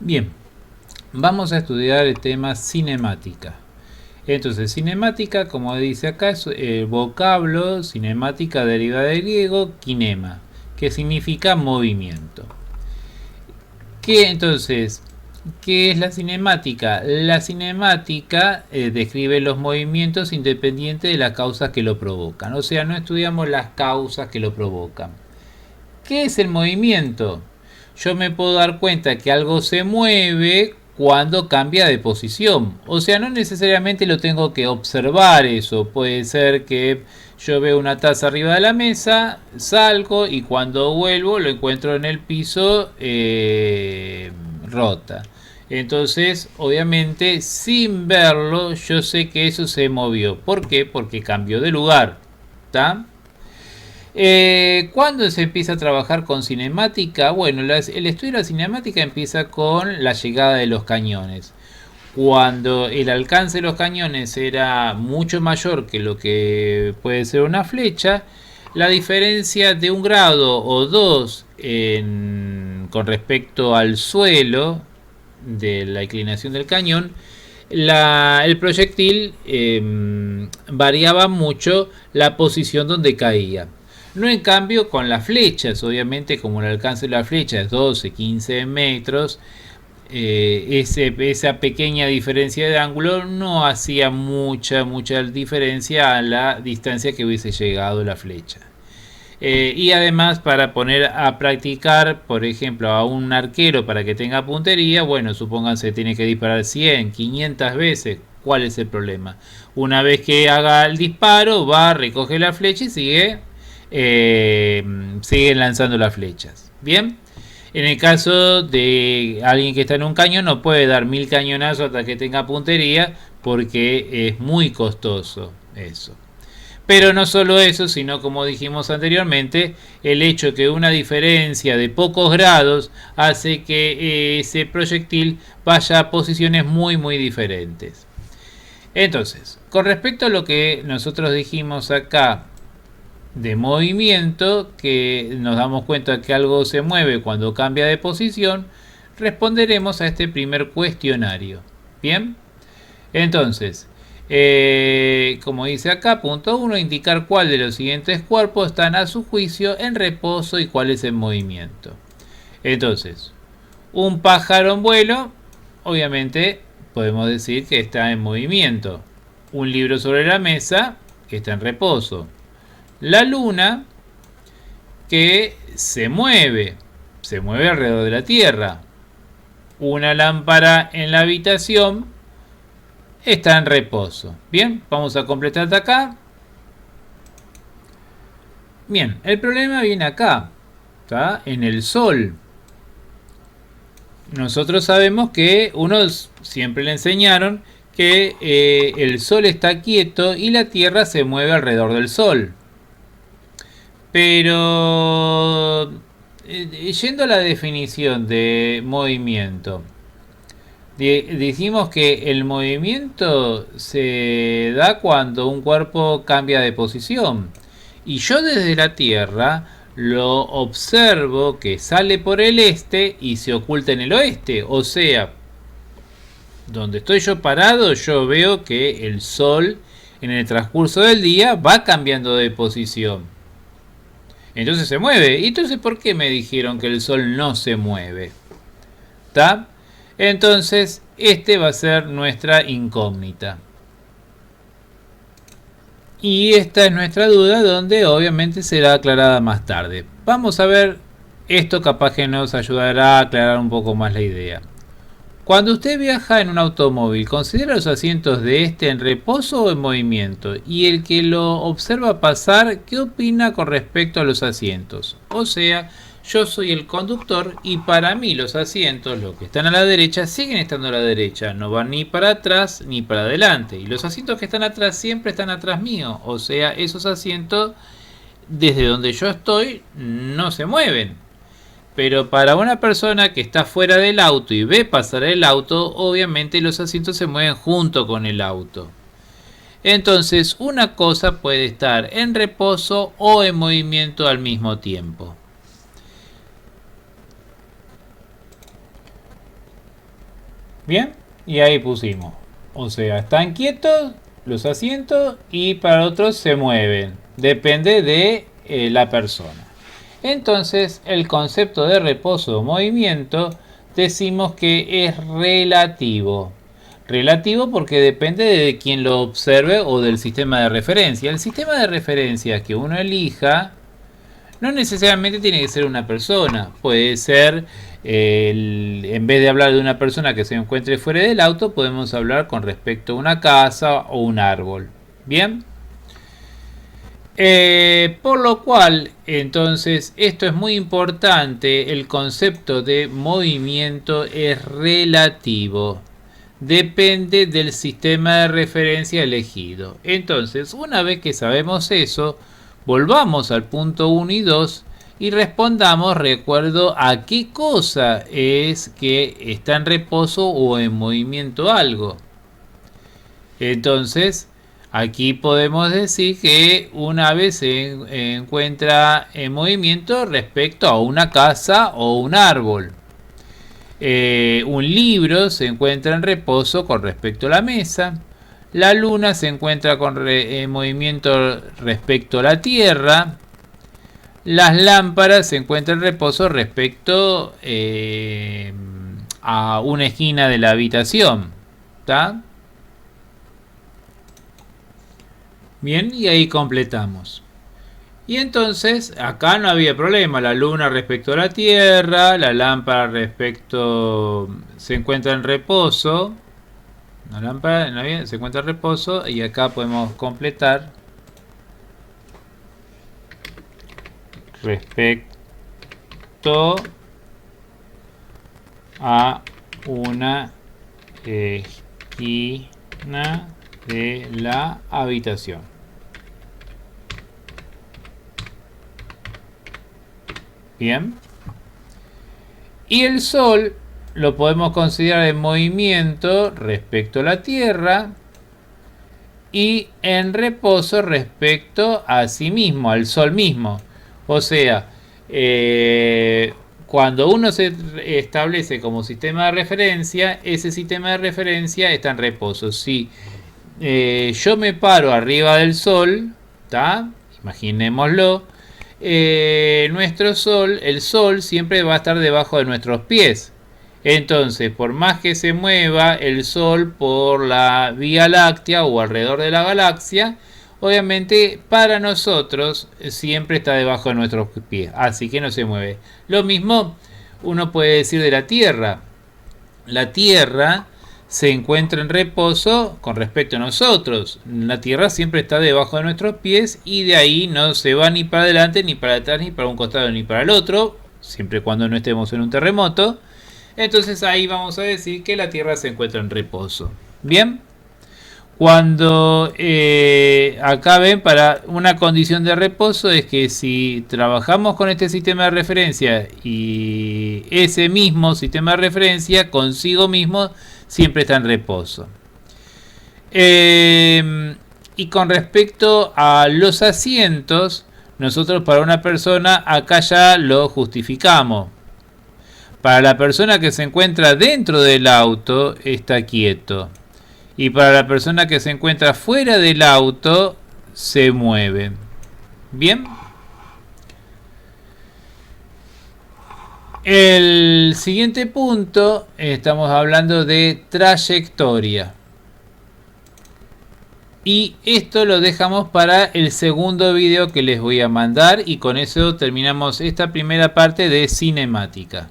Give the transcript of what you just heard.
Bien, vamos a estudiar el tema cinemática. Entonces, cinemática, como dice acá, es el vocablo cinemática deriva del griego kinema, que significa movimiento. Entonces, ¿qué es la cinemática? La cinemática describe los movimientos independientes de las causas que lo provocan. O sea, no estudiamos las causas que lo provocan. ¿Qué es el movimiento? Yo me puedo dar cuenta que algo se mueve cuando cambia de posición. O sea, no necesariamente lo tengo que observar eso. Puede ser que yo veo una taza arriba de la mesa, salgo y cuando vuelvo lo encuentro en el piso rota. Entonces, obviamente, sin verlo, yo sé que eso se movió. ¿Por qué? Porque cambió de lugar. ¿Está? ¿Cuándo se empieza a trabajar con cinemática? Bueno, el estudio de la cinemática empieza con la llegada de los cañones. Cuando el alcance de los cañones era mucho mayor que lo que puede ser una flecha, la diferencia de un grado o dos con respecto al suelo de la inclinación del cañón, el proyectil variaba mucho la posición donde caía. No en cambio con las flechas, obviamente como el alcance de la flecha es 12, 15 metros, esa pequeña diferencia de ángulo no hacía mucha diferencia a la distancia que hubiese llegado la flecha. Y además para poner a practicar, por ejemplo, a un arquero para que tenga puntería, bueno, supónganse tiene que disparar 100, 500 veces. ¿Cuál es el problema? Una vez que haga el disparo, va, recoge la flecha y sigue lanzando las flechas. Bien. En el caso de alguien que está en un cañón, no puede dar 1000 cañonazos hasta que tenga puntería porque es muy costoso eso. Pero no solo eso, sino como dijimos anteriormente, el hecho que una diferencia de pocos grados hace que ese proyectil vaya a posiciones muy diferentes. Entonces, con respecto a lo que nosotros dijimos acá de movimiento, que nos damos cuenta que algo se mueve cuando cambia de posición, responderemos a este primer cuestionario. Bien, entonces, como dice acá, punto 1, indicar cuál de los siguientes cuerpos están a su juicio en reposo y cuál es en movimiento. Entonces, un pájaro en vuelo, obviamente podemos decir que está en movimiento. Un libro sobre la mesa, que está en reposo. La luna, que se mueve alrededor de la Tierra. Una lámpara en la habitación, está en reposo. Bien, vamos a completar hasta acá. Bien, el problema viene acá, ¿está? En el sol. Nosotros sabemos que unos siempre le enseñaron que el sol está quieto y la Tierra se mueve alrededor del sol. Pero yendo a la definición de movimiento, decimos que el movimiento se da cuando un cuerpo cambia de posición. Y yo desde la Tierra lo observo que sale por el este y se oculta en el oeste. O sea, donde estoy yo parado, yo veo que el Sol en el transcurso del día va cambiando de posición. Entonces se mueve. ¿Y entonces por qué me dijeron que el Sol no se mueve? ¿Está? Entonces, este va a ser nuestra incógnita. Y esta es nuestra duda, donde obviamente será aclarada más tarde. Vamos a ver, esto capaz que nos ayudará a aclarar un poco más la idea. Cuando usted viaja en un automóvil, ¿considera los asientos de este en reposo o en movimiento? Y el que lo observa pasar, ¿qué opina con respecto a los asientos? O sea, yo soy el conductor y para mí los asientos, los que están a la derecha, siguen estando a la derecha. No van ni para atrás ni para adelante. Y los asientos que están atrás siempre están atrás mío. O sea, esos asientos, desde donde yo estoy, no se mueven. Pero para una persona que está fuera del auto y ve pasar el auto, obviamente los asientos se mueven junto con el auto. Entonces, una cosa puede estar en reposo o en movimiento al mismo tiempo. Bien, y ahí pusimos. O sea, están quietos los asientos y para otros se mueven. Depende de la persona. Entonces, el concepto de reposo o movimiento decimos que es relativo. Relativo porque depende de quien lo observe o del sistema de referencia. El sistema de referencia que uno elija no necesariamente tiene que ser una persona. Puede ser, en vez de hablar de una persona que se encuentre fuera del auto, podemos hablar con respecto a una casa o un árbol. Bien. Por lo cual, entonces, esto es muy importante. El concepto de movimiento es relativo. Depende del sistema de referencia elegido. Entonces, una vez que sabemos eso, volvamos al punto 1 y 2 y respondamos recuerdo a qué cosa es que está en reposo o en movimiento algo. Entonces, aquí podemos decir que una vez se encuentra en movimiento respecto a una casa o un árbol. Un libro se encuentra en reposo con respecto a la mesa. La luna se encuentra en movimiento respecto a la Tierra. Las lámparas se encuentran en reposo respecto a una esquina de la habitación. ¿Está? Bien, y ahí completamos. Y entonces, acá no había problema. La luna respecto a la Tierra, la lámpara respecto se encuentra en reposo. La lámpara se encuentra en reposo y acá podemos completar respecto a una esquina de la habitación. Bien. Y el Sol lo podemos considerar en movimiento respecto a la Tierra y en reposo respecto a sí mismo, al Sol mismo. O sea, cuando uno se establece como sistema de referencia, ese sistema de referencia está en reposo. Si yo me paro arriba del Sol, ¿tá? Imaginémoslo. Nuestro Sol, el Sol siempre va a estar debajo de nuestros pies. Entonces, por más que se mueva el Sol por la Vía Láctea o alrededor de la galaxia, obviamente para nosotros siempre está debajo de nuestros pies, así que no se mueve. Lo mismo uno puede decir de la Tierra. La Tierra se encuentra en reposo con respecto a nosotros. La Tierra siempre está debajo de nuestros pies y de ahí no se va ni para adelante, ni para atrás, ni para un costado, ni para el otro, siempre cuando no estemos en un terremoto. Entonces ahí vamos a decir que la Tierra se encuentra en reposo. Bien. Cuando acá ven, para una condición de reposo es que si trabajamos con este sistema de referencia y ese mismo sistema de referencia consigo mismo siempre está en reposo. Y con respecto a los asientos, nosotros para una persona acá ya lo justificamos. Para la persona que se encuentra dentro del auto está quieto. Y para la persona que se encuentra fuera del auto se mueve. Bien. El siguiente punto, estamos hablando de trayectoria. Y esto lo dejamos para el segundo video que les voy a mandar. Y con eso terminamos esta primera parte de cinemática.